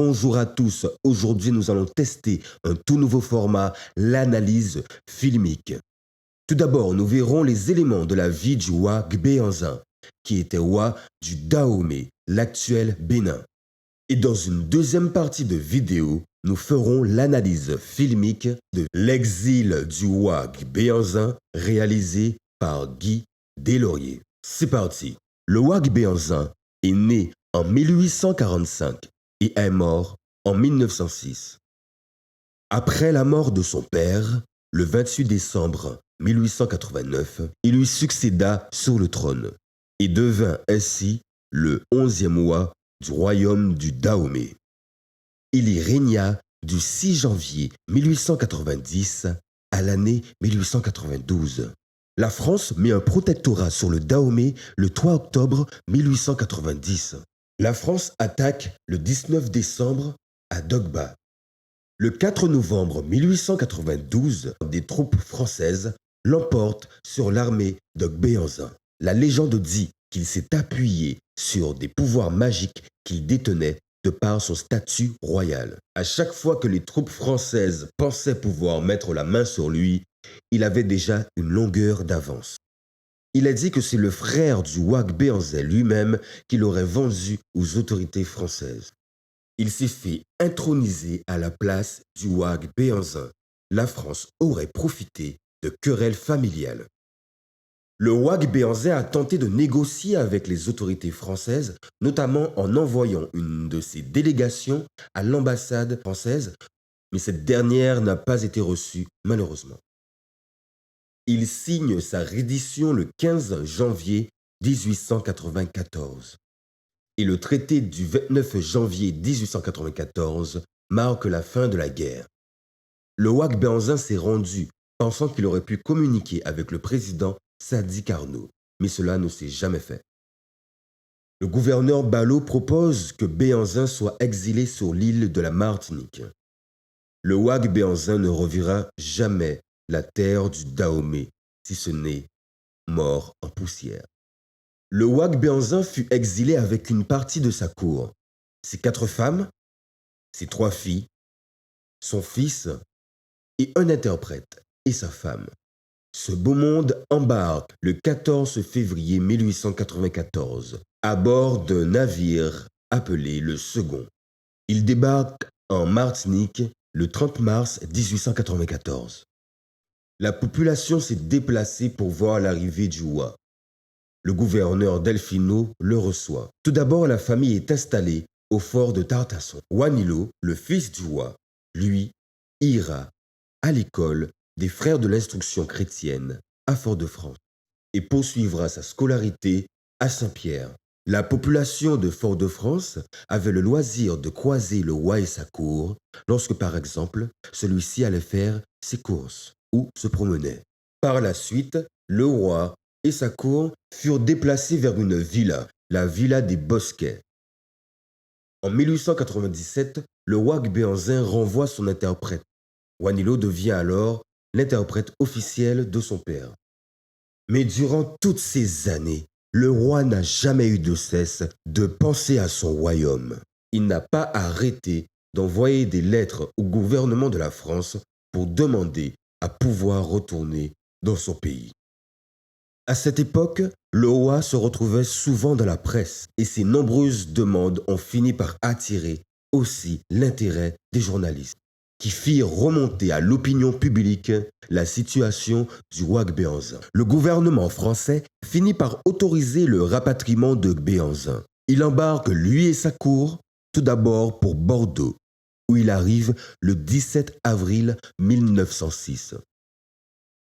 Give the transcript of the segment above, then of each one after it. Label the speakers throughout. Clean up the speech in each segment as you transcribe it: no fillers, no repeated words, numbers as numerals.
Speaker 1: Bonjour à tous, aujourd'hui nous allons tester un tout nouveau format, l'analyse filmique. Tout d'abord, nous verrons les éléments de la vie du roi Gbéanzin, qui était roi du Dahomey, l'actuel Bénin. Et dans une deuxième partie de vidéo, nous ferons l'analyse filmique de l'exil du roi Gbéanzin réalisé par Guy Deslauriers. C'est parti. Le roi Gbéanzin est né en 1845 et est mort en 1906. Après la mort de son père, le 28 décembre 1889, il lui succéda sur le trône et devint ainsi le 11e roi du royaume du Dahomey. Il y régna du 6 janvier 1890 à l'année 1892. La France met un protectorat sur le Dahomey le 3 octobre 1890. La France attaque le 19 décembre à Dogba. Le 4 novembre 1892, des troupes françaises l'emportent sur l'armée de Gbéanzin. La légende dit qu'il s'est appuyé sur des pouvoirs magiques qu'il détenait de par son statut royal. À chaque fois que les troupes françaises pensaient pouvoir mettre la main sur lui, il avait déjà une longueur d'avance. Il a dit que c'est le frère du roi Gbéanzin lui-même qui l'aurait vendu aux autorités françaises. Il s'est fait introniser à la place du roi Gbéanzin. La France aurait profité de querelles familiales. Le roi Gbéanzin a tenté de négocier avec les autorités françaises, notamment en envoyant une de ses délégations à l'ambassade française, mais cette dernière n'a pas été reçue, malheureusement. Il signe sa reddition le 15 janvier 1894. Et le traité du 29 janvier 1894 marque la fin de la guerre. Le roi Gbéanzin s'est rendu, pensant qu'il aurait pu communiquer avec le président Sadi Carnot, mais cela ne s'est jamais fait. Le gouverneur Ballot propose que Gbéanzin soit exilé sur l'île de la Martinique. Le roi Gbéanzin ne reverra jamais la terre du Dahomey, si ce n'est mort en poussière. Le roi Gbéanzin fut exilé avec une partie de sa cour, ses 4 femmes, ses 3 filles, son fils et un interprète et sa femme. Ce beau monde embarque le 14 février 1894 à bord d'un navire appelé le Second. Il débarque en Martinique le 30 mars 1894. La population s'est déplacée pour voir l'arrivée du roi. Le gouverneur Delfino le reçoit. Tout d'abord, la famille est installée au fort de Tartasson. Juanilo, le fils du roi, lui, ira à l'école des frères de l'instruction chrétienne à Fort-de-France et poursuivra sa scolarité à Saint-Pierre. La population de Fort-de-France avait le loisir de croiser le roi et sa cour lorsque, par exemple, celui-ci allait faire ses courses ou se promenait. Par la suite, le roi et sa cour furent déplacés vers une villa, la villa des Bosquets. En 1897, le roi Gbéanzin renvoie son interprète. Juanilo devient alors l'interprète officiel de son père. Mais durant toutes ces années, le roi n'a jamais eu de cesse de penser à son royaume. Il n'a pas arrêté d'envoyer des lettres au gouvernement de la France pour demander à pouvoir retourner dans son pays. À cette époque, le roi se retrouvait souvent dans la presse et ses nombreuses demandes ont fini par attirer aussi l'intérêt des journalistes, qui firent remonter à l'opinion publique la situation du roi Gbéanzin. Le gouvernement français finit par autoriser le rapatriement de Gbéanzin. Il embarque lui et sa cour, tout d'abord pour Bordeaux, où il arrive le 17 avril 1906.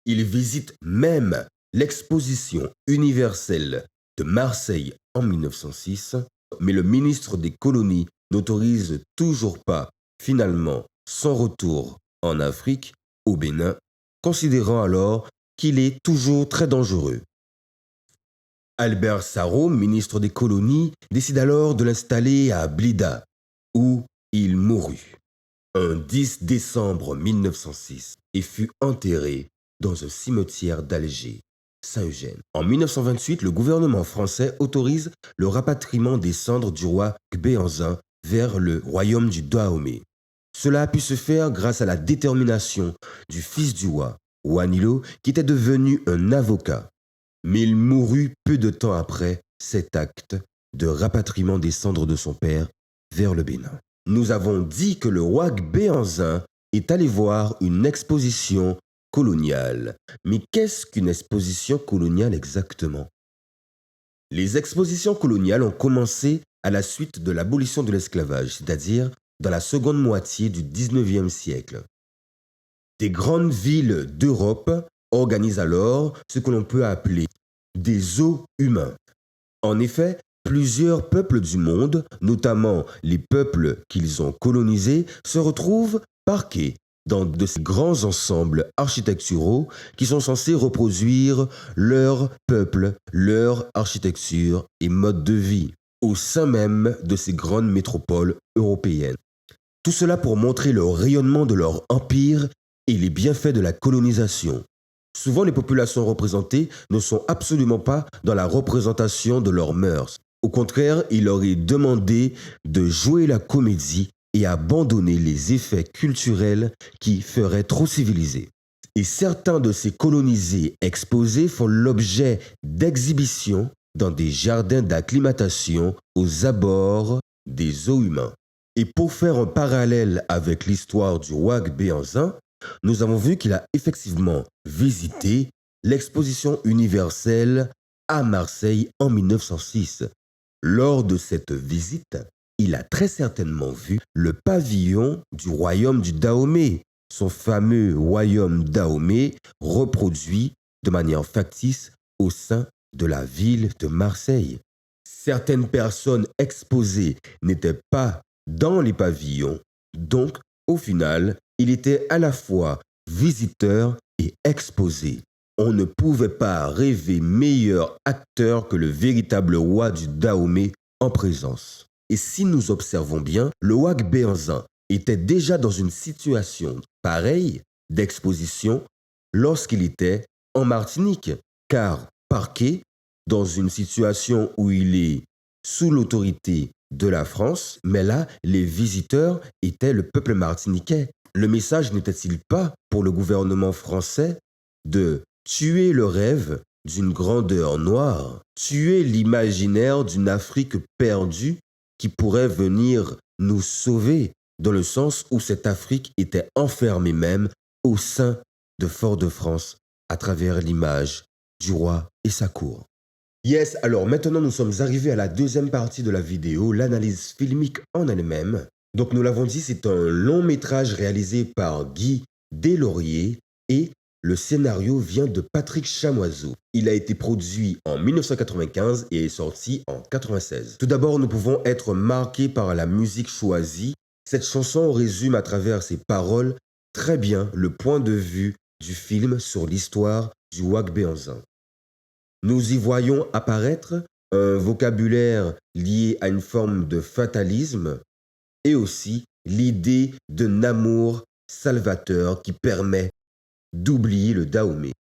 Speaker 1: Il visite même l'exposition universelle de Marseille en 1906, mais le ministre des colonies n'autorise toujours pas finalement son retour en Afrique, au Bénin, considérant alors qu'il est toujours très dangereux. Albert Sarraut, ministre des colonies, décide alors de l'installer à Blida, où il mourut un 10 décembre 1906 et fut enterré dans un cimetière d'Alger, Saint-Eugène. En 1928, le gouvernement français autorise le rapatriement des cendres du roi Gbéanzin vers le royaume du Dahomey. Cela a pu se faire grâce à la détermination du fils du roi, Wanilo, qui était devenu un avocat. Mais il mourut peu de temps après cet acte de rapatriement des cendres de son père vers le Bénin. Nous avons dit que le roi Béhanzin est allé voir une exposition coloniale. Mais qu'est-ce qu'une exposition coloniale exactement? Les expositions coloniales ont commencé à la suite de l'abolition de l'esclavage, c'est-à-dire dans la seconde moitié du 19e siècle. Des grandes villes d'Europe organisent alors ce que l'on peut appeler des zoos humains. En effet, plusieurs peuples du monde, notamment les peuples qu'ils ont colonisés, se retrouvent parqués dans de ces grands ensembles architecturaux qui sont censés reproduire leur peuple, leur architecture et mode de vie au sein même de ces grandes métropoles européennes. Tout cela pour montrer le rayonnement de leur empire et les bienfaits de la colonisation. Souvent, les populations représentées ne sont absolument pas dans la représentation de leurs mœurs. Au contraire, il leur est demandé de jouer la comédie et abandonner les effets culturels qui feraient trop civilisés. Et certains de ces colonisés exposés font l'objet d'exhibitions dans des jardins d'acclimatation aux abords des zoos humains. Et pour faire un parallèle avec l'histoire du roi Béhanzin, nous avons vu qu'il a effectivement visité l'exposition universelle à Marseille en 1906. Lors de cette visite, il a très certainement vu le pavillon du royaume du Dahomey, son fameux royaume Dahomey reproduit de manière factice au sein de la ville de Marseille. Certaines personnes exposées n'étaient pas dans les pavillons, donc au final, il était à la fois visiteur et exposé. On ne pouvait pas rêver meilleur acteur que le véritable roi du Dahomey en présence. Et si nous observons bien, le roi Béhanzin était déjà dans une situation pareille d'exposition lorsqu'il était en Martinique, car parqué dans une situation où il est sous l'autorité de la France, mais là, les visiteurs étaient le peuple martiniquais. Le message n'était-il pas pour le gouvernement français de tuer le rêve d'une grandeur noire, tuer l'imaginaire d'une Afrique perdue qui pourrait venir nous sauver, dans le sens où cette Afrique était enfermée même au sein de Fort-de-France à travers l'image du roi et sa cour. Yes, alors maintenant nous sommes arrivés à la deuxième partie de la vidéo, l'analyse filmique en elle-même. Donc nous l'avons dit, c'est un long métrage réalisé par Guy Deslauriers et le scénario vient de Patrick Chamoiseau. Il a été produit en 1995 et est sorti en 1996. Tout d'abord, nous pouvons être marqués par la musique choisie. Cette chanson résume à travers ses paroles très bien le point de vue du film sur l'histoire du roi Béhanzin. Nous y voyons apparaître un vocabulaire lié à une forme de fatalisme et aussi l'idée d'un amour salvateur qui permet d'oublier le Dahomey.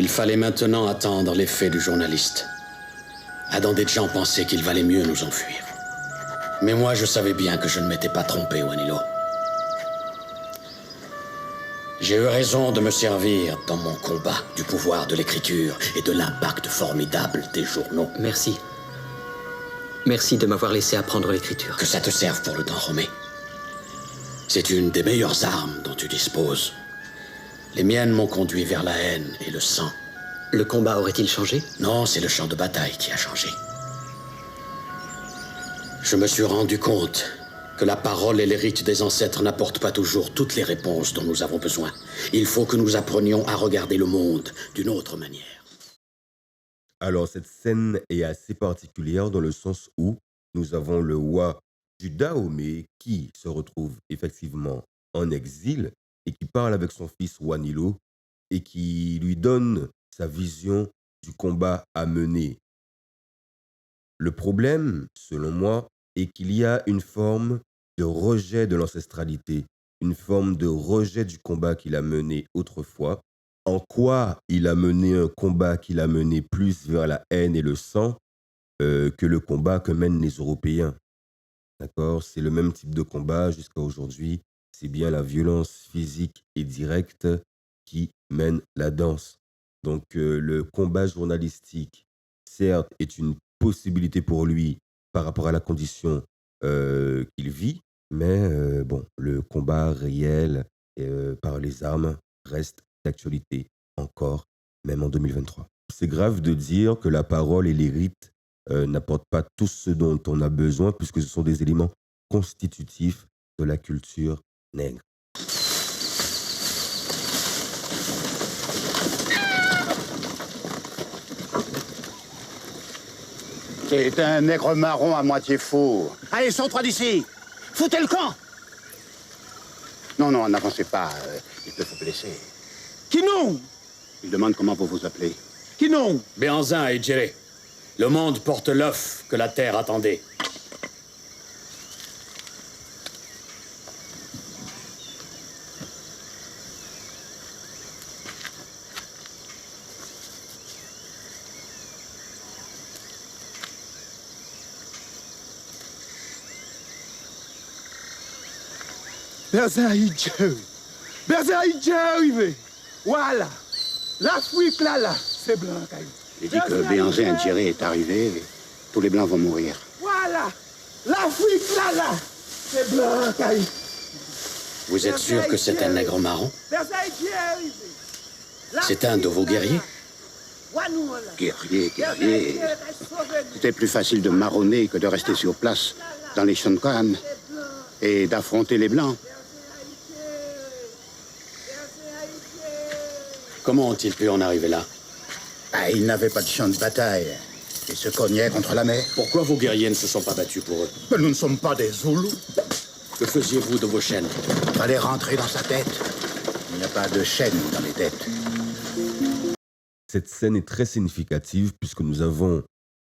Speaker 2: Il fallait maintenant attendre l'effet du journaliste. Adam Dejan pensait qu'il valait mieux nous enfuir. Mais moi, je savais bien que je ne m'étais pas trompé, Wanilo. J'ai eu raison de me servir dans mon combat du pouvoir de l'écriture et de l'impact formidable des journaux.
Speaker 3: Merci. Merci de m'avoir laissé apprendre l'écriture.
Speaker 2: Que ça te serve pour le Dahomey. C'est une des meilleures armes dont tu disposes. Les miennes m'ont conduit vers la haine et le sang.
Speaker 3: Le combat aurait-il changé?
Speaker 2: Non, c'est le champ de bataille qui a changé. Je me suis rendu compte que la parole et les rites des ancêtres n'apportent pas toujours toutes les réponses dont nous avons besoin. Il faut que nous apprenions à regarder le monde d'une autre manière.
Speaker 1: Alors, cette scène est assez particulière dans le sens où nous avons le roi du Dahomey qui se retrouve effectivement en exil et qui parle avec son fils Wanilo et qui lui donne sa vision du combat à mener. Le problème, selon moi, est qu'il y a une forme de rejet de l'ancestralité, une forme de rejet du combat qu'il a mené autrefois. En quoi il a mené un combat qu'il a mené plus vers la haine et le sang que le combat que mènent les Européens. D'accord? C'est le même type de combat jusqu'à aujourd'hui. C'est bien la violence physique et directe qui mène la danse. Donc le combat journalistique, certes, est une possibilité pour lui par rapport à la condition qu'il vit, mais bon, le combat réel par les armes reste d'actualité encore, même en 2023. C'est grave de dire que la parole et les rites n'apportent pas tout ce dont on a besoin, puisque ce sont des éléments constitutifs de la culture nègre.
Speaker 4: C'est un nègre marron à moitié fou. Allez, sors-toi d'ici. Foutez le camp. Non, n'avancez pas. Il peut vous blesser.
Speaker 5: Qui non?
Speaker 4: Il demande comment vous vous appelez.
Speaker 5: Qui non?
Speaker 2: Béanzin et Djéré, le monde porte l'œuf que la terre attendait.
Speaker 5: Béanzin est arrivé. Voilà. L'Afrique là, c'est blanc.
Speaker 4: Il dit que Béanzin Djéré est arrivé. Tous les Blancs vont mourir.
Speaker 5: Voilà. L'Afrique là, c'est blanc.
Speaker 2: Vous êtes sûr que c'est un nègre marron? C'est un de vos guerriers?
Speaker 4: Guerrier. C'était plus facile de marronner que de rester sur place dans les Shonkan et d'affronter les Blancs.
Speaker 2: Comment ont-ils pu en arriver là?
Speaker 4: Ils n'avaient pas de champ de bataille. Ils se cognaient contre la mer.
Speaker 2: Pourquoi vos guerriers ne se sont pas battus pour eux?
Speaker 4: Mais nous ne sommes pas des Zoulous.
Speaker 2: Que faisiez-vous de vos chaînes?
Speaker 4: Fallait rentrer dans sa tête. Il n'y a pas de chaîne dans les têtes.
Speaker 1: Cette scène est très significative puisque nous avons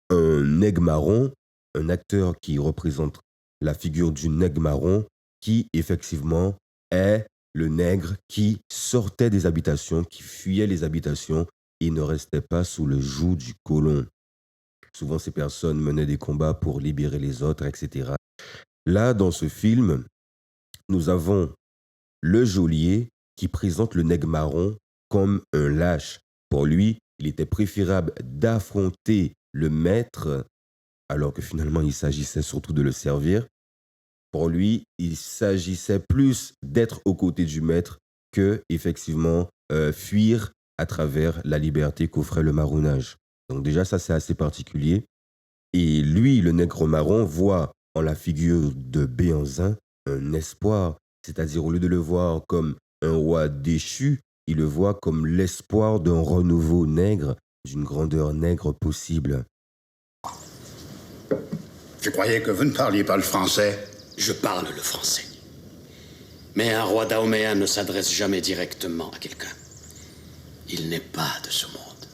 Speaker 1: un nègre marron, un acteur qui représente la figure du nègre marron qui, effectivement, est le nègre qui sortait des habitations, qui fuyait les habitations et ne restait pas sous le joug du colon. Souvent, ces personnes menaient des combats pour libérer les autres, etc. Là, dans ce film, nous avons le geôlier qui présente le nègre marron comme un lâche. Pour lui, il était préférable d'affronter le maître, alors que finalement, il s'agissait surtout de le servir. Pour lui, il s'agissait plus d'être aux côtés du maître que, effectivement, fuir à travers la liberté qu'offrait le marronnage. Donc déjà, ça, c'est assez particulier. Et lui, le nègre marron, voit en la figure de Béanzin un espoir. C'est-à-dire, au lieu de le voir comme un roi déchu, il le voit comme l'espoir d'un renouveau nègre, d'une grandeur nègre possible.
Speaker 4: Je croyais que vous ne parliez pas le français.
Speaker 2: Je parle le français. Mais un roi dahoméen ne s'adresse jamais directement à quelqu'un. Il n'est pas de ce monde.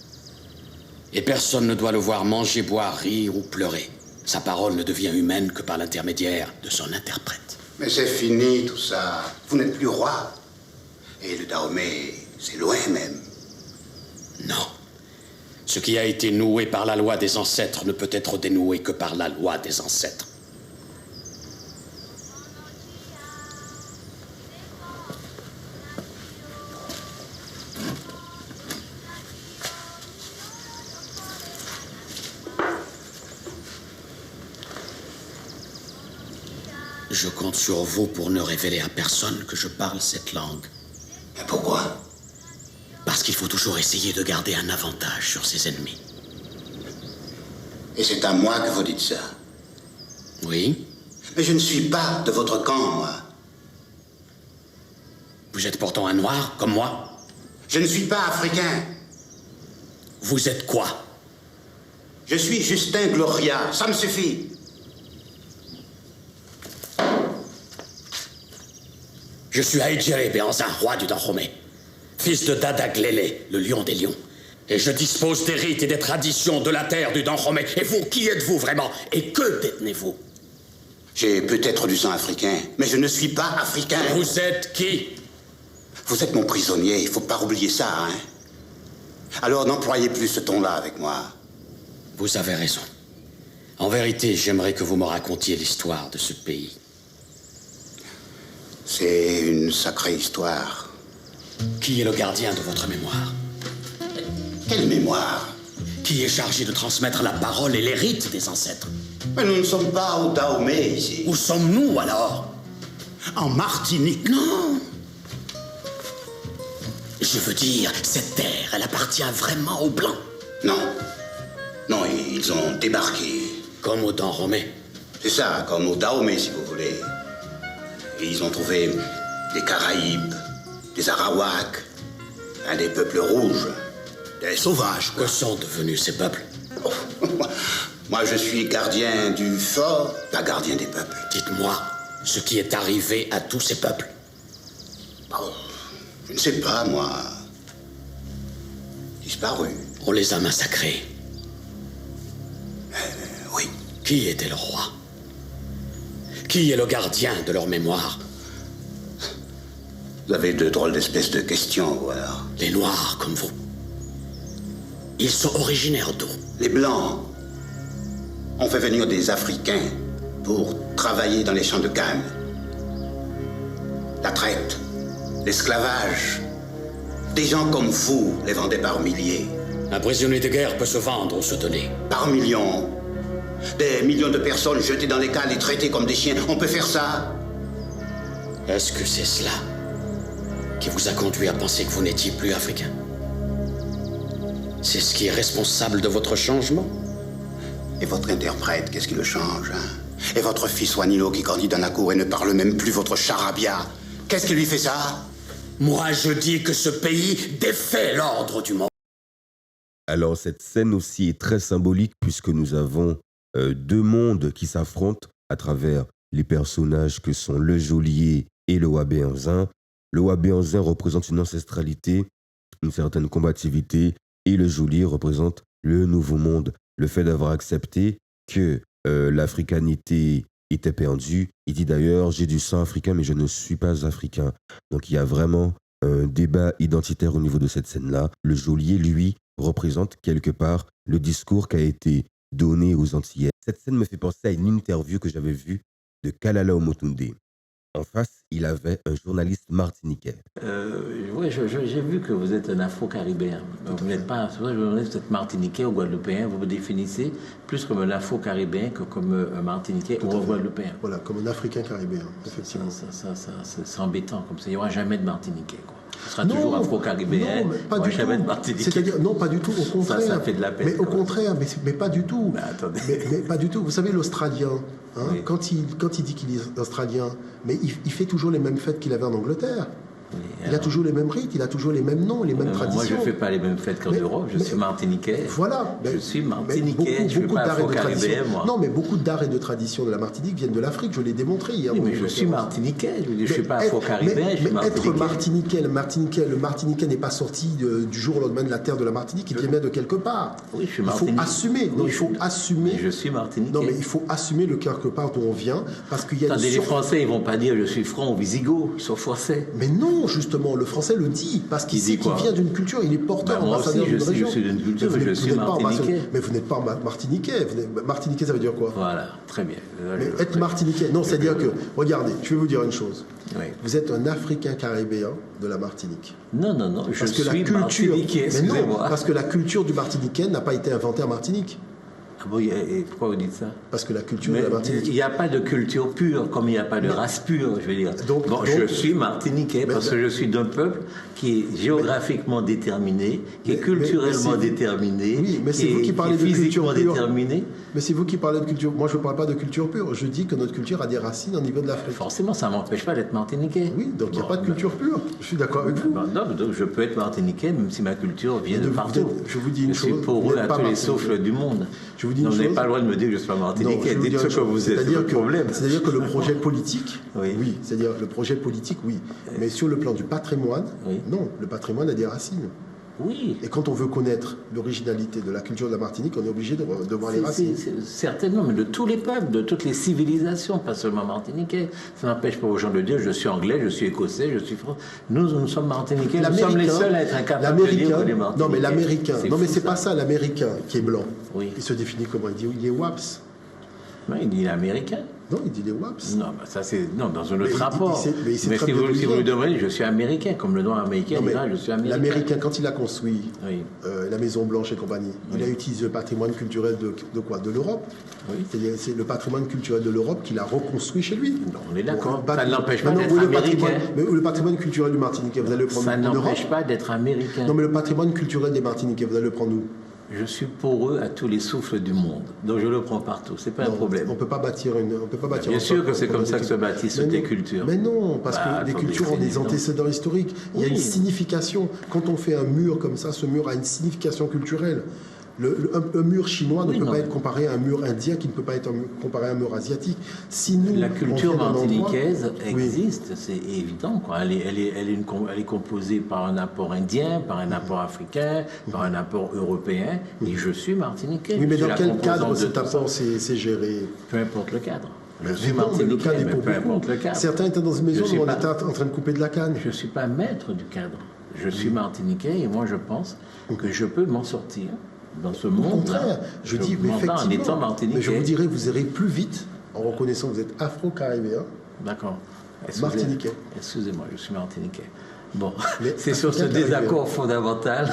Speaker 2: Et personne ne doit le voir manger, boire, rire ou pleurer. Sa parole ne devient humaine que par l'intermédiaire de son interprète.
Speaker 4: Mais c'est fini tout ça. Vous n'êtes plus roi. Et le Dahomey, c'est loin même.
Speaker 2: Non. Ce qui a été noué par la loi des ancêtres ne peut être dénoué que par la loi des ancêtres. Je compte sur vous pour ne révéler à personne que je parle cette langue.
Speaker 4: Mais pourquoi?
Speaker 2: Parce qu'il faut toujours essayer de garder un avantage sur ses ennemis.
Speaker 4: Et c'est à moi que vous dites ça?
Speaker 2: Oui?
Speaker 4: Mais je ne suis pas de votre camp, moi.
Speaker 2: Vous êtes pourtant un noir, comme moi?
Speaker 4: Je ne suis pas africain.
Speaker 2: Vous êtes quoi?
Speaker 4: Je suis Justin Gloria, ça me suffit.
Speaker 2: Je suis Aïdjere Béanzin, roi du Dahomey, fils de Dada Glélé, le lion des lions. Et je dispose des rites et des traditions de la terre du Dahomey. Et vous, qui êtes-vous vraiment? Et que détenez-vous?
Speaker 4: J'ai peut-être du sang africain, mais je ne suis pas africain.
Speaker 2: Vous êtes qui?
Speaker 4: Vous êtes mon prisonnier, il faut pas oublier ça, hein. Alors n'employez plus ce ton-là avec moi.
Speaker 2: Vous avez raison. En vérité, j'aimerais que vous me racontiez l'histoire de ce pays.
Speaker 4: C'est une sacrée histoire.
Speaker 2: Qui est le gardien de votre mémoire?
Speaker 4: Quelle mémoire?
Speaker 2: Qui est chargé de transmettre la parole et les rites des ancêtres?
Speaker 4: Mais nous ne sommes pas au Dahomey ici.
Speaker 2: Où sommes-nous alors?
Speaker 4: En Martinique.
Speaker 2: Non! Je veux dire, cette terre, elle appartient vraiment aux Blancs.
Speaker 4: Non. Non, ils ont débarqué.
Speaker 2: Comme au Dahomey.
Speaker 4: C'est ça, comme au Dahomey, si vous voulez. Et ils ont trouvé des Caraïbes, des Arawaks, des peuples rouges, des sauvages, quoi.
Speaker 2: Que sont devenus ces peuples?
Speaker 4: Moi, je suis gardien du fort, pas gardien des peuples.
Speaker 2: Dites-moi ce qui est arrivé à tous ces peuples.
Speaker 4: Oh, je ne sais pas, moi. Disparu.
Speaker 2: On les a massacrés.
Speaker 4: Oui.
Speaker 2: Qui était le roi? Qui est le gardien de leur mémoire?
Speaker 4: Vous avez de drôles d'espèces de questions, ou alors?
Speaker 2: Les Noirs, comme vous. Ils sont originaires d'où?
Speaker 4: Les Blancs ont fait venir des Africains pour travailler dans les champs de canne. La traite, l'esclavage. Des gens comme vous les vendaient par milliers.
Speaker 2: Un prisonnier de guerre peut se vendre ou se donner.
Speaker 4: Par millions. Des millions de personnes jetées dans les cales et traitées comme des chiens. On peut faire ça?
Speaker 2: Est-ce que c'est cela qui vous a conduit à penser que vous n'étiez plus africain? C'est ce qui est responsable de votre changement?
Speaker 4: Et votre interprète, qu'est-ce qui le change, hein? Et votre fils Wanilo qui grandit dans la cour et ne parle même plus votre charabia, qu'est-ce qui lui fait ça?
Speaker 2: Moi, je dis que ce pays défait l'ordre du monde.
Speaker 1: Alors cette scène aussi est très symbolique puisque nous avons deux mondes qui s'affrontent à travers les personnages que sont le geôlier et le Wabéanzin. Le Wabéanzin représente une ancestralité, une certaine combativité, et le geôlier représente le nouveau monde. Le fait d'avoir accepté que l'africanité était perdue. Il dit d'ailleurs, j'ai du sang africain, mais je ne suis pas africain. Donc il y a vraiment un débat identitaire au niveau de cette scène-là. Le geôlier, lui, représente quelque part le discours qui a été donné aux Antillais. Cette scène me fait penser à une interview que j'avais vue de Kalala Omotunde. En face, il avait un journaliste martiniquais.
Speaker 6: Oui, j'ai vu que vous êtes un Afro-Caribéen. Vous n'êtes pas un journaliste, vous êtes martiniquais ou guadeloupéen. Vous vous définissez plus comme un Afro-Caribéen que comme un martiniquais ou un guadeloupéen.
Speaker 7: Voilà, comme un Africain caribéen, effectivement.
Speaker 6: C'est embêtant comme ça. Il n'y aura jamais de martiniquais, quoi. Ce sera toujours afro-caribéen,
Speaker 7: pas du
Speaker 6: jamais
Speaker 7: tout.
Speaker 6: de martiniquais.
Speaker 7: C'est-à-dire, non, pas du tout, au contraire.
Speaker 6: Ça fait de la peine.
Speaker 7: Mais au contraire, mais pas du tout.
Speaker 6: Mais attendez.
Speaker 7: Mais pas du tout. Vous savez, l'Australien, hein,
Speaker 6: Oui.
Speaker 7: quand il dit qu'il est australien, mais il fait toujours les mêmes fêtes qu'il avait en Angleterre.
Speaker 6: Oui,
Speaker 7: Il a
Speaker 6: alors,
Speaker 7: toujours les mêmes rites, il a toujours les mêmes noms, les mêmes traditions.
Speaker 6: moi, je ne fais pas les mêmes fêtes qu'en
Speaker 7: Mais-
Speaker 6: Europe. Je
Speaker 7: mais-
Speaker 6: suis martiniquais.
Speaker 7: Voilà.
Speaker 6: Je suis
Speaker 7: mais
Speaker 6: martiniquais. Je ne suis
Speaker 7: beaucoup
Speaker 6: pas
Speaker 7: d'arts et de
Speaker 6: afro-caribéen,
Speaker 7: traditions.
Speaker 6: moi.
Speaker 7: Non, mais beaucoup d'arts et de traditions de la Martinique viennent de l'Afrique. Je l'ai démontré hier.
Speaker 6: Oui,
Speaker 7: dans
Speaker 6: mais
Speaker 7: une
Speaker 6: je suis
Speaker 7: conférence.
Speaker 6: martiniquais. Je ne suis
Speaker 7: Mais
Speaker 6: pas
Speaker 7: être-
Speaker 6: afro-caribéen, je suis
Speaker 7: mais être
Speaker 6: martiniquais.
Speaker 7: le Martiniquais n'est pas sorti du jour au lendemain de la terre de la Martinique, il vient de quelque part.
Speaker 6: Oui, je suis
Speaker 7: Il faut
Speaker 6: martiniquais.
Speaker 7: assumer. Non,
Speaker 6: Oui,
Speaker 7: il faut assumer.
Speaker 6: Mais je suis martiniquais.
Speaker 7: Non, mais il faut assumer le quelque part d'où on vient, parce qu'il y a
Speaker 6: Attendez,
Speaker 7: une
Speaker 6: les Français, ils ne vont pas dire je suis franc ou wisigoth, ils sont français.
Speaker 7: Mais non, non, justement, le français le dit, parce qu'il
Speaker 6: Il dit
Speaker 7: sait qu'il
Speaker 6: quoi?
Speaker 7: vient d'une culture, il est porteur,
Speaker 6: Moi aussi,
Speaker 7: ambassadeur d'une
Speaker 6: je
Speaker 7: région.
Speaker 6: suis d'une culture,
Speaker 7: Mais
Speaker 6: je suis martiniquais.
Speaker 7: Mais vous n'êtes pas martiniquais. Martiniquais, ça veut dire quoi?
Speaker 6: Voilà, très bien.
Speaker 7: Mais être martiniquais, non, c'est-à-dire que, regardez, je vais vous dire une chose.
Speaker 6: Oui.
Speaker 7: Vous êtes un Africain caribéen de la Martinique.
Speaker 6: Non, je
Speaker 7: Parce que
Speaker 6: suis martiniquais,
Speaker 7: mais non,
Speaker 6: excusez-moi.
Speaker 7: parce que la culture du Martiniquais n'a pas été inventée en Martinique.
Speaker 6: Ah bon, et pourquoi vous dites ça?
Speaker 7: Parce que la culture
Speaker 6: Mais
Speaker 7: de la Martinique.
Speaker 6: il n'y a pas de culture pure, comme il n'y a pas de race pure, je veux dire. Je suis martiniquais parce que je suis d'un peuple qui est géographiquement déterminé, qui est culturellement déterminé,
Speaker 7: Oui, mais c'est vous qui parlez de
Speaker 6: physiquement
Speaker 7: culture pure.
Speaker 6: déterminé.
Speaker 7: Mais c'est vous qui parlez de culture. Moi, je ne parle pas de culture pure. Je dis que notre culture a des racines au niveau de l'Afrique.
Speaker 6: Forcément, ça ne m'empêche pas d'être martiniquais.
Speaker 7: Oui, donc il n'y a pas de culture pure. Je suis d'accord avec vous.
Speaker 6: Non, donc je peux être martiniquais même si ma culture vient de
Speaker 7: vous
Speaker 6: partout.
Speaker 7: je vous dis une
Speaker 6: Je suis
Speaker 7: chose,
Speaker 6: pour
Speaker 7: vous
Speaker 6: eux
Speaker 7: n'êtes
Speaker 6: à
Speaker 7: pas
Speaker 6: tous les
Speaker 7: martiniquais.
Speaker 6: souffles du monde.
Speaker 7: Je vous dis une
Speaker 6: Donc, vous n'avez
Speaker 7: chose.
Speaker 6: pas le droit de me dire que je suis pas
Speaker 7: Non,
Speaker 6: martiniquais.
Speaker 7: je vais vous
Speaker 6: Dites
Speaker 7: dire
Speaker 6: ce
Speaker 7: une
Speaker 6: que
Speaker 7: chose.
Speaker 6: vous êtes, c'est
Speaker 7: C'est-à-dire
Speaker 6: le problème.
Speaker 7: C'est-à-dire que le projet politique,
Speaker 6: Oui.
Speaker 7: oui, c'est-à-dire le projet politique, oui. Mais sur le plan du patrimoine,
Speaker 6: Oui.
Speaker 7: non, le patrimoine a des racines.
Speaker 6: Oui.
Speaker 7: Et quand on veut connaître l'originalité de la culture de la Martinique, on est obligé de voir les racines.
Speaker 6: Certainement, mais de tous les peuples, de toutes les civilisations, pas seulement martiniquais. Ça n'empêche pas aux gens de dire je suis anglais, je suis écossais, je suis français. Nous sommes martiniquais, nous sommes les seuls à être incapables de dire que les martiniquais.
Speaker 7: Non, mais l'américain, non, mais c'est
Speaker 6: fou,
Speaker 7: pas ça, l'américain qui est blanc.
Speaker 6: Oui.
Speaker 7: Il se définit comment? Il est WAPS.
Speaker 6: Non, il dit américain.
Speaker 7: Non, il dit les WAPS.
Speaker 6: Non, bah ça c'est dans un
Speaker 7: Mais
Speaker 6: autre
Speaker 7: il
Speaker 6: rapport.
Speaker 7: sait très
Speaker 6: si
Speaker 7: bien
Speaker 6: vous,
Speaker 7: d'où il
Speaker 6: si vous lui
Speaker 7: vient.
Speaker 6: demandez, je suis américain, comme le droit américain
Speaker 7: Non, mais
Speaker 6: dira, je suis américain.
Speaker 7: l'américain, quand il a construit
Speaker 6: Oui.
Speaker 7: la Maison Blanche et compagnie, il a utilisé le patrimoine culturel de quoi? De l'Europe.
Speaker 6: Oui.
Speaker 7: C'est le patrimoine culturel de l'Europe qu'il a reconstruit chez lui.
Speaker 6: On est d'accord.
Speaker 7: Bon,
Speaker 6: Ça ne l'empêche pas
Speaker 7: non,
Speaker 6: d'être
Speaker 7: où est le
Speaker 6: américain.
Speaker 7: patrimoine- Mais où le patrimoine culturel du Martiniquais, vous allez le prendre
Speaker 6: Ça
Speaker 7: en Europe?
Speaker 6: n'empêche pas d'être américain.
Speaker 7: Non, mais le patrimoine culturel des Martiniquais, vous allez le prendre où?
Speaker 6: Je suis pour eux à tous les souffles du monde. Donc je le prends partout. C'est pas un
Speaker 7: Non,
Speaker 6: problème.
Speaker 7: On peut pas bâtir une. On peut pas bâtir.
Speaker 6: Bien
Speaker 7: un
Speaker 6: sûr
Speaker 7: peuple
Speaker 6: que c'est
Speaker 7: contre
Speaker 6: comme ça que se
Speaker 7: des-
Speaker 6: bâtissent
Speaker 7: Mais
Speaker 6: toutes les
Speaker 7: non.
Speaker 6: cultures.
Speaker 7: Mais non, parce
Speaker 6: Bah,
Speaker 7: que les
Speaker 6: attendez,
Speaker 7: cultures ont
Speaker 6: c'est
Speaker 7: des
Speaker 6: évident.
Speaker 7: antécédents historiques. Il y a
Speaker 6: Oui.
Speaker 7: une signification. Quand on fait un mur comme ça, ce mur a une signification culturelle. Un mur chinois ne
Speaker 6: Oui,
Speaker 7: peut
Speaker 6: non,
Speaker 7: pas
Speaker 6: mais-
Speaker 7: être comparé à un mur indien, qui ne peut pas être comparé à un mur asiatique. Si nous,
Speaker 6: La
Speaker 7: on
Speaker 6: culture
Speaker 7: vient d'un endroit-
Speaker 6: martiniquaise
Speaker 7: Oui.
Speaker 6: existe, c'est évident. Quoi. Elle est composée par un apport indien, par un apport africain, par un apport européen. Et je suis martiniquais.
Speaker 7: Oui, mais
Speaker 6: Je suis
Speaker 7: dans
Speaker 6: la
Speaker 7: quel
Speaker 6: composante
Speaker 7: cadre
Speaker 6: de
Speaker 7: cet
Speaker 6: tout ça.
Speaker 7: apport c'est géré?
Speaker 6: Peu importe le cadre. Je
Speaker 7: Mais
Speaker 6: suis
Speaker 7: non, mais le cadre
Speaker 6: martiniquais,
Speaker 7: est
Speaker 6: mais
Speaker 7: pour
Speaker 6: peu
Speaker 7: beaucoup.
Speaker 6: importe le cadre.
Speaker 7: Certains étaient dans une maison
Speaker 6: Je sais
Speaker 7: où on
Speaker 6: pas.
Speaker 7: était en train de couper de la canne.
Speaker 6: Je ne suis pas maître du cadre. Je suis martiniquais et moi je pense que je peux m'en sortir dans ce
Speaker 7: Au
Speaker 6: monde-là.
Speaker 7: contraire, je dis mais
Speaker 6: m'entends en étant
Speaker 7: effectivement.
Speaker 6: martiniquais.
Speaker 7: Mais je vous dirais, vous irez plus vite en reconnaissant que vous êtes afro-caribéen.
Speaker 6: D'accord.
Speaker 7: Martiniquais.
Speaker 6: Excusez-moi, je suis martiniquais. Bon,
Speaker 7: Mais
Speaker 6: c'est sur ce
Speaker 7: africain
Speaker 6: désaccord fondamental.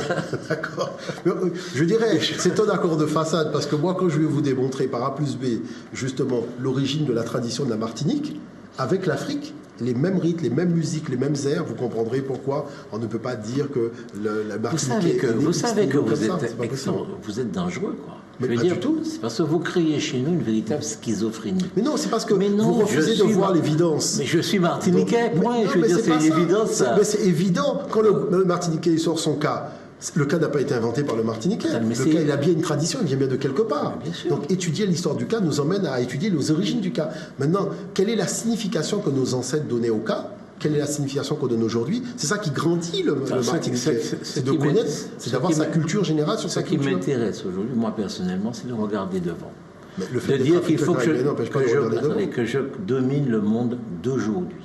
Speaker 7: D'accord. Mais, je dirais, c'est un accord de façade, parce que moi, quand je vais vous démontrer par A plus B, justement, l'origine de la tradition de la Martinique, avec l'Afrique, les mêmes rites, les mêmes musiques, les mêmes airs, vous comprendrez pourquoi on ne peut pas dire que la
Speaker 6: Vous
Speaker 7: Martinique
Speaker 6: savez que,
Speaker 7: est
Speaker 6: vous, savez que
Speaker 7: comme
Speaker 6: vous,
Speaker 7: ça,
Speaker 6: êtes
Speaker 7: c'est pas possible.
Speaker 6: vous êtes dangereux, quoi.
Speaker 7: Mais
Speaker 6: Je veux
Speaker 7: pas
Speaker 6: dire,
Speaker 7: du tout.
Speaker 6: c'est parce que vous créez chez nous une véritable schizophrénie.
Speaker 7: Mais non, c'est parce que
Speaker 6: Mais non,
Speaker 7: vous refusez
Speaker 6: je
Speaker 7: de
Speaker 6: suis
Speaker 7: voir
Speaker 6: mar-
Speaker 7: l'évidence.
Speaker 6: Mais je suis martiniquais,
Speaker 7: Donc,
Speaker 6: point.
Speaker 7: mais-
Speaker 6: Je veux
Speaker 7: non,
Speaker 6: dire,
Speaker 7: mais
Speaker 6: c'est
Speaker 7: pas
Speaker 6: une
Speaker 7: ça.
Speaker 6: évidence, ça.
Speaker 7: Mais c'est évident. Quand le Martiniquais il sort son cas, le cas n'a pas été inventé par le Martiniquais.
Speaker 6: Attends, mais
Speaker 7: Le
Speaker 6: c'est-
Speaker 7: cas, il a bien une tradition, il vient bien de quelque part.
Speaker 6: Bien sûr.
Speaker 7: Donc étudier l'histoire du cas nous emmène à étudier les origines du cas. Maintenant, quelle est la signification que nos ancêtres donnaient au cas? Quelle est la signification qu'on donne aujourd'hui? C'est ça qui grandit le
Speaker 6: Enfin, ce
Speaker 7: Martiniquais.
Speaker 6: qui-
Speaker 7: C'est de connaître, c'est d'avoir sa culture générale sur
Speaker 6: Ce
Speaker 7: sa
Speaker 6: qui
Speaker 7: culture.
Speaker 6: m'intéresse aujourd'hui, moi personnellement, c'est de regarder devant.
Speaker 7: Mais le fait
Speaker 6: De
Speaker 7: d'être
Speaker 6: dire qu'il faut que
Speaker 7: africain n'empêche pas de regarder devant.
Speaker 6: que je domine le monde d'aujourd'hui.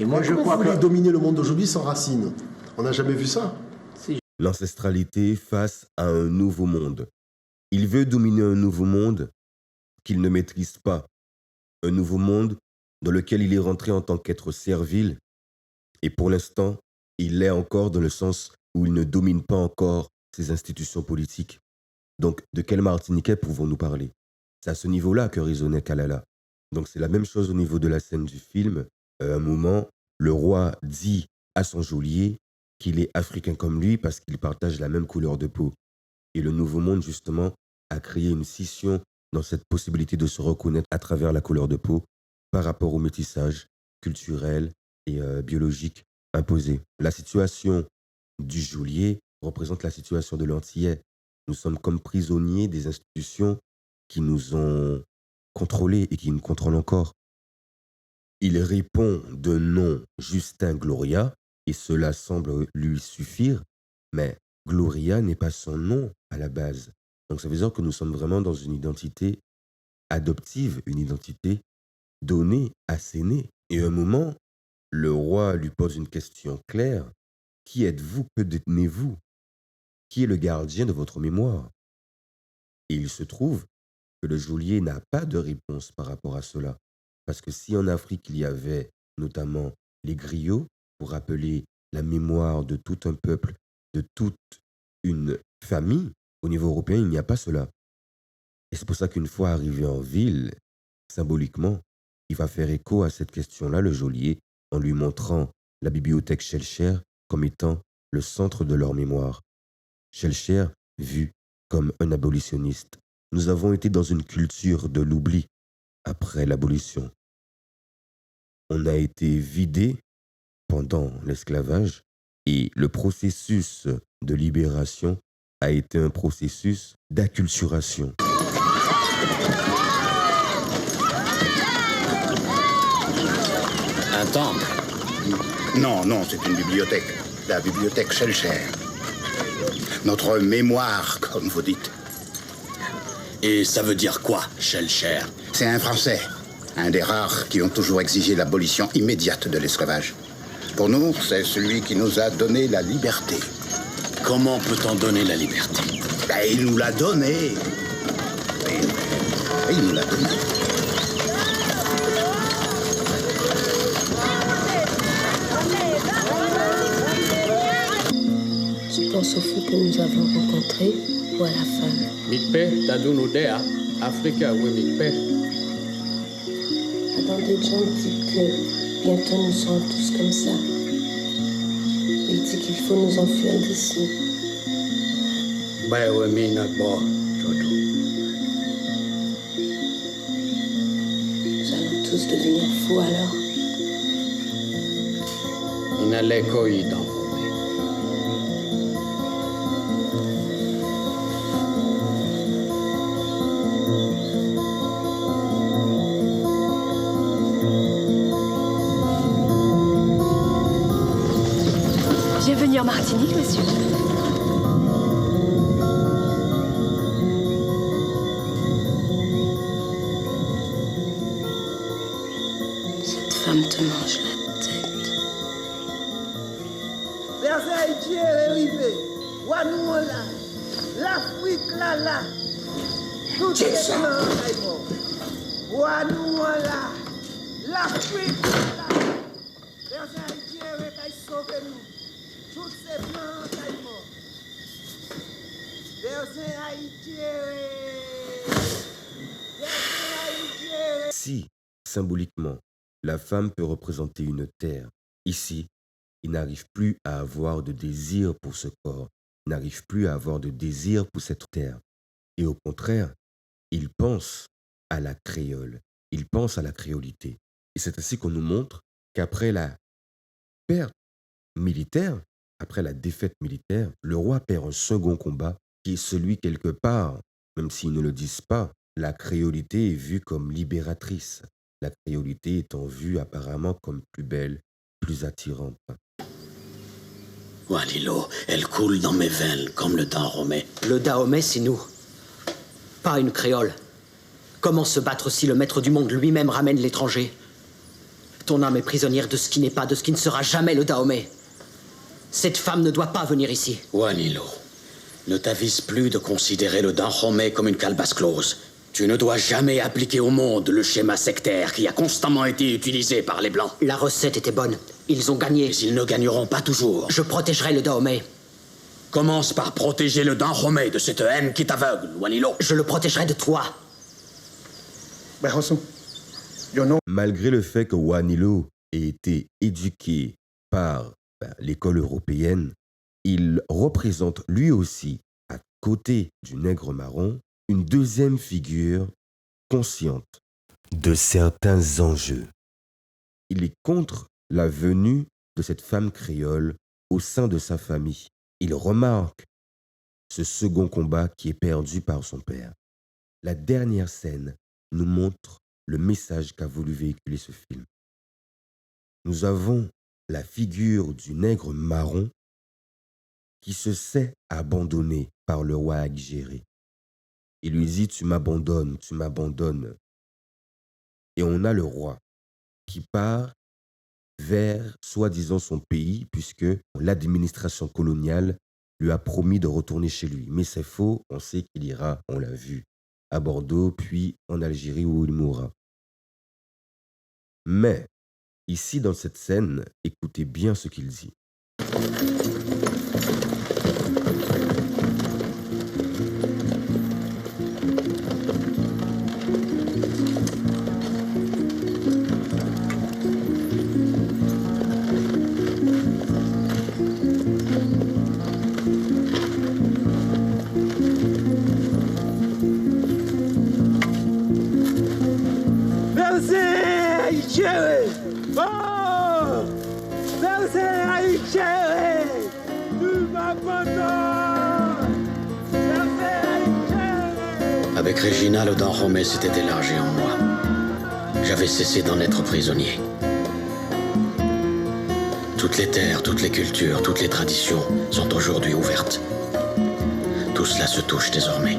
Speaker 6: Et moi,
Speaker 7: Mais
Speaker 6: je
Speaker 7: comment
Speaker 6: crois
Speaker 7: vous
Speaker 6: que
Speaker 7: voulez dominer le monde d'aujourd'hui sans racines? On n'a jamais vu ça.
Speaker 1: L'ancestralité face à un nouveau monde. Il veut dominer un nouveau monde qu'il ne maîtrise pas. Un nouveau monde dans lequel il est rentré en tant qu'être servile. Et pour l'instant, il l'est encore dans le sens où il ne domine pas encore ses institutions politiques. Donc, de quel Martiniquais pouvons-nous parler? C'est à ce niveau-là que résonnait Kalala. Donc, c'est la même chose au niveau de la scène du film. À un moment, le roi dit à son geôlier qu'il est africain comme lui parce qu'ils partagent la même couleur de peau. Et le Nouveau Monde, justement, a créé une scission dans cette possibilité de se reconnaître à travers la couleur de peau par rapport au métissage culturel et biologique imposé. La situation du geôlier représente la situation de l'Antillais. Nous sommes comme prisonniers des institutions qui nous ont contrôlés et qui nous contrôlent encore. Il répond de nom Justin Gloria, et cela semble lui suffire, mais Gloria n'est pas son nom à la base. Donc ça veut dire que nous sommes vraiment dans une identité adoptive, une identité donnée à ses nés. Et à un moment, Le roi lui pose une question claire. Qui êtes-vous? Que détenez-vous? Qui est le gardien de votre mémoire? Et il se trouve que le geôlier n'a pas de réponse par rapport à cela. Parce que si en Afrique il y avait notamment les griots, pour rappeler la mémoire de tout un peuple, de toute une famille, au niveau européen, il n'y a pas cela. Et c'est pour ça qu'une fois arrivé en ville, symboliquement, il va faire écho à cette question-là, le geôlier, en lui montrant la bibliothèque Schellcher comme étant le centre de leur mémoire. Schellcher, vu comme un abolitionniste. Nous avons été dans une culture de l'oubli après l'abolition. On a été vidé pendant l'esclavage et le processus de libération a été un processus d'acculturation.
Speaker 2: Un temple.
Speaker 4: Non, c'est une bibliothèque. La bibliothèque Schellcher. Notre mémoire, comme vous dites.
Speaker 2: Et ça veut dire quoi, Schellcher?
Speaker 4: C'est un Français. Un des rares qui ont toujours exigé l'abolition immédiate de l'esclavage. Pour nous, c'est celui qui nous a donné la liberté.
Speaker 2: Comment peut-on donner la liberté?
Speaker 4: Il nous l'a donné. Il nous l'a donné.
Speaker 8: Tu penses au fou que nous avons rencontré ou à la femme?
Speaker 9: Mikpe, Tadunudea, Africa, oui, Mikpe.
Speaker 8: Adam des gens dit que bientôt nous serons tous comme ça. Il dit qu'il faut nous enfuir d'ici.
Speaker 9: Bah, oui, mais not bon, Jodo.
Speaker 8: Nous allons tous devenir fous alors.
Speaker 9: Inaleko idam.
Speaker 10: Bienvenue en Martinique, monsieur.
Speaker 8: Cette femme te mange la tête.
Speaker 5: Vers Haïti est arrivé. Wanouala. L'Afrique là. Tout est blanc. Wanouala. L'Afrique là. Vers Haïti est arrivé. Sauver nous. Tout c'est blanc. Vers Haïti
Speaker 1: Si, symboliquement, la femme peut représenter une terre, ici, il n'arrive plus à avoir de désir pour ce corps, il n'arrive plus à avoir de désir pour cette terre. Et au contraire, il pense à la créole, il pense à la créolité. Et c'est ainsi qu'on nous montre qu'après la perte militaire, après la défaite militaire, le roi perd un second combat qui est celui quelque part, même s'ils ne le disent pas, la créolité est vue comme libératrice. La créolité étant vue apparemment comme plus belle, plus attirante.
Speaker 2: Walilo, elle coule dans mes veines comme le Dahomey.
Speaker 3: Le Dahomey, c'est nous. Pas une créole. Comment se battre si le maître du monde lui-même ramène l'étranger? Ton âme est prisonnière de ce qui n'est pas, de ce qui ne sera jamais le Dahomey. Cette femme ne doit pas venir ici.
Speaker 2: Wanilo, ne t'avise plus de considérer le Dahomey comme une calebasse close. Tu ne dois jamais appliquer au monde le schéma sectaire qui a constamment été utilisé par les Blancs.
Speaker 3: La recette était bonne. Ils ont gagné.
Speaker 2: Mais ils ne gagneront pas toujours.
Speaker 3: Je protégerai le Dahomey.
Speaker 2: Commence par protéger le Dahomey de cette haine qui t'aveugle, Wanilo.
Speaker 3: Je le protégerai de toi.
Speaker 1: Malgré le fait que Wanilo ait été éduqué par l'école européenne, il représente lui aussi, à côté du nègre marron, une deuxième figure consciente de certains enjeux. Il est contre la venue de cette femme créole au sein de sa famille. Il remarque ce second combat qui est perdu par son père. La dernière scène nous montre le message qu'a voulu véhiculer ce film. Nous avons la figure du nègre marron qui se sait abandonné par le roi Agéré. Il lui dit « tu m'abandonnes, tu m'abandonnes ». Et on a le roi qui part vers soi-disant son pays, puisque l'administration coloniale lui a promis de retourner chez lui. Mais c'est faux, on sait qu'il ira, on l'a vu, à Bordeaux, puis en Algérie où il mourra. Mais, ici dans cette scène, écoutez bien ce qu'il dit.
Speaker 2: Avec Regina, le Dahomey s'était élargi en moi. J'avais cessé d'en être prisonnier. Toutes les terres, toutes les cultures, toutes les traditions sont aujourd'hui ouvertes. Tout cela se touche désormais.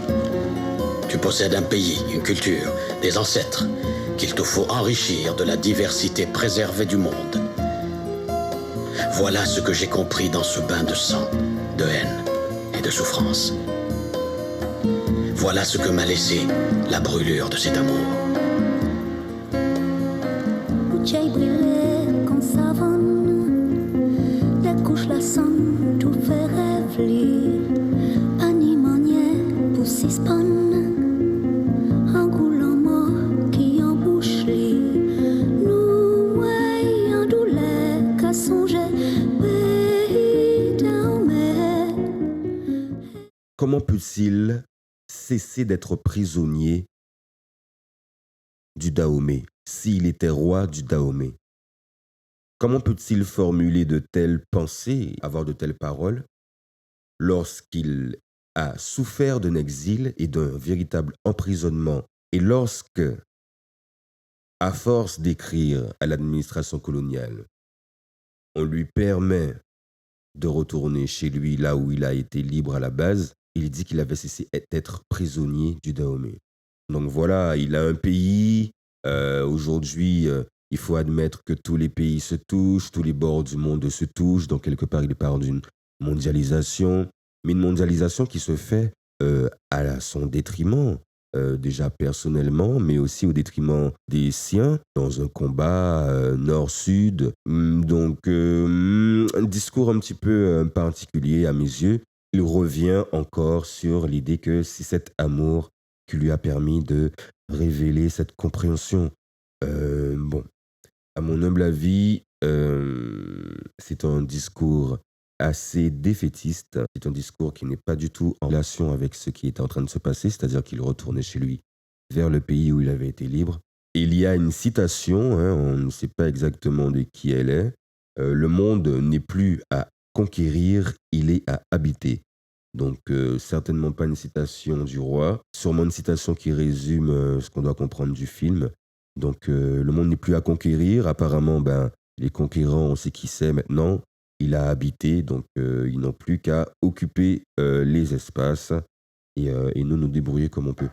Speaker 2: Tu possèdes un pays, une culture, des ancêtres, qu'il te faut enrichir de la diversité préservée du monde. Voilà ce que j'ai compris dans ce bain de sang, de haine et de souffrance. Voilà ce que m'a laissé la brûlure de cet amour.
Speaker 11: J'ai brûlé comme savane, les couches la sang, tout fait rêver. Pas ni manière pour s'ispan, un coulant mort qui embouche les. Nous, ouais, en douleur, qu'à songer, pays d'Ahomey.
Speaker 1: Comment peut-il cesser d'être prisonnier du Dahomey s'il était roi du Dahomey? Comment peut-il formuler de telles pensées, avoir de telles paroles, lorsqu'il a souffert d'un exil et d'un véritable emprisonnement, et lorsque, à force d'écrire à l'administration coloniale, on lui permet de retourner chez lui là où il a été libre à la base, il dit qu'il avait cessé d'être prisonnier du Dahomey. Donc voilà, il a un pays. Aujourd'hui, il faut admettre que tous les pays se touchent, tous les bords du monde se touchent. Donc quelque part, il parle d'une mondialisation, mais une mondialisation qui se fait à son détriment, déjà personnellement, mais aussi au détriment des siens, dans un combat nord-sud. Donc un discours un petit peu particulier à mes yeux. Il revient encore sur l'idée que c'est cet amour qui lui a permis de révéler cette compréhension. Bon, à mon humble avis, c'est un discours assez défaitiste. C'est un discours qui n'est pas du tout en relation avec ce qui était en train de se passer, c'est-à-dire qu'il retournait chez lui, vers le pays où il avait été libre. Et il y a une citation, on ne sait pas exactement de qui elle est. Le monde n'est plus à conquérir, il est à habiter. Donc, certainement pas une citation du roi, sûrement une citation qui résume ce qu'on doit comprendre du film. Donc, le monde n'est plus à conquérir. Apparemment, les conquérants, on sait qui c'est maintenant. Il a habité, donc ils n'ont plus qu'à occuper les espaces et nous débrouiller comme on peut.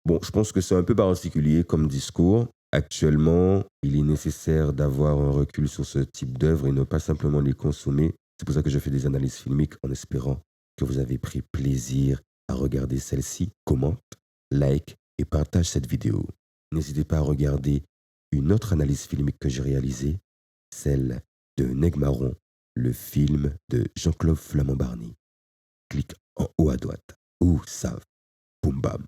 Speaker 1: Bon, je pense que c'est un peu particulier comme discours. Actuellement, il est nécessaire d'avoir un recul sur ce type d'œuvre et ne pas simplement les consommer. C'est pour ça que je fais des analyses filmiques en espérant que vous avez pris plaisir à regarder celle-ci. Commente, like et partage cette vidéo. N'hésitez pas à regarder une autre analyse filmique que j'ai réalisée, celle de Negmaron, le film de Jean-Claude Flamand-Barny. Clique en haut à droite. Ou Save. Boum bam.